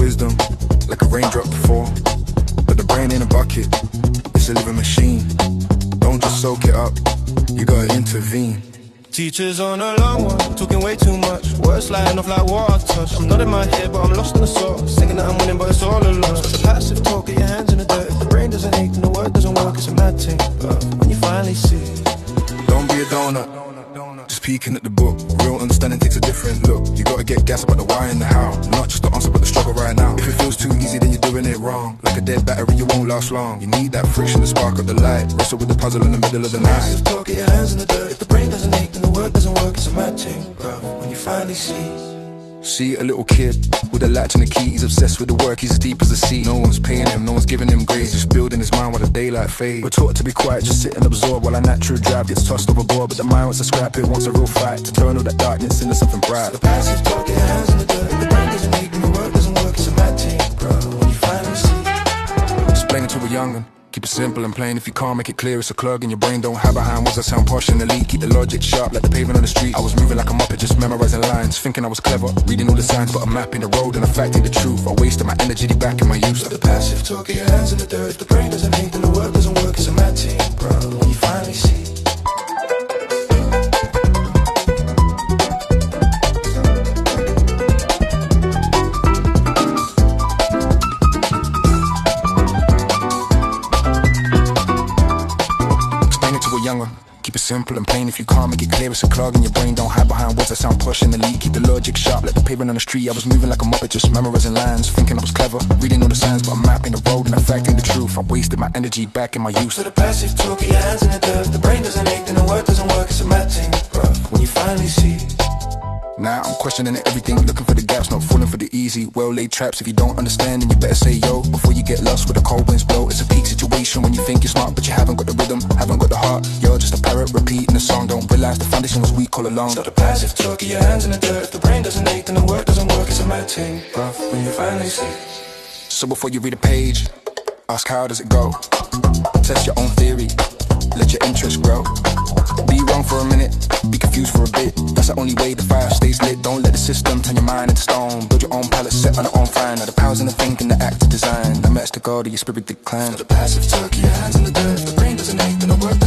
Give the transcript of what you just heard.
wisdom, like a raindrop before. But the brain ain't a bucket, it's a living machine. Don't just soak it up, you gotta intervene. Teachers on a long one, talking way too much. Words sliding off like water touch. I'm nodding my head, but I'm lost in the sauce. Singing that I'm winning, but it's all a loss. The passive talk, get your hands in the dirt. If the brain doesn't ache, then the word doesn't work. It's a mad thing, but when you finally see, don't be a donut, just peeking at the book. Real understanding takes a different look. You gotta get gas about the why and the how, not just the answer but the struggle right now. If it feels too easy, then you're doing it wrong. Like a dead battery, you won't last long. You need that friction to spark up the light. Wrestle with the puzzle in the middle of the night. Passive talk, get your hands in the dirt. If the brain doesn't ache, then the word doesn't work. It's a mad thing, bruv, when you finally see a little kid with a latch and a key. He's obsessed with the work, he's as deep as the sea. No one's paying him, no one's giving him grace. Just building his mind while the daylight fades. We're taught to be quiet, just sit and absorb, while our natural drive gets tossed overboard. But the mind wants to scrap it, wants a real fight to turn all that darkness into something bright. So the passive talk, get your hands in the dirt. If the brain doesn't ache, then the word doesn't work. It's a mad thing, bruv, when you finally see. Explain it to a young'un. Keep it simple and plain. If you can't make it clear, it's a clog in your brain. Don't hide behind words that sound posh and elite. Keep the logic sharp like the pavement on the street. I was moving like a muppet, just memorizing lines, thinking I was clever, reading all the signs, but I'm mapping the road and I'm facting the truth. I wasted my energy back in my youth. So the passive talk, get your hands in the dirt. If the brain doesn't ache, then the word doesn't work. It's a mad thing, bro, when you finally see. Keep it simple and plain. If you can't make it clear, it's a clog in your brain. Don't hide behind words that sound posh and elite. Keep the logic sharp like the pavement on the street. I was moving like a muppet, just memorizing lines, thinking I was clever, reading all the signs, but I'm mapping the road and I'm facting the truth. I wasted my energy back in my youth. So the passive talk, get your hands in the dirt. If the brain doesn't ache, then the word doesn't work. It's a mad thing, bruv, when you finally see. Now I'm questioning everything, looking for the gaps, not falling for the easy, well-laid traps. If you don't understand, then you better say yo, before you get lost where the cold winds blow. It's a peak situation when you think you're smart, but you haven't got the rhythm, haven't got the heart. You're just a parrot repeating the song, don't realize the foundation was weak all along. So the passive talk, get your hands in the dirt. If the brain doesn't ache, then the word doesn't work. It's a mad thing, bruv, when you finally see. So before you read a page, ask how does it go? Test your own theory, let your interest grow. Be wrong for a minute, be confused for a bit. That's the only way the fire stays lit. Don't let the system turn your mind into stone. Build your own palette, set on your own fire. Now the powers in the thinking, the act of design. The match to God or your spirit decline. So the passive talk, get your hands in the dirt. If the brain doesn't ache, then the word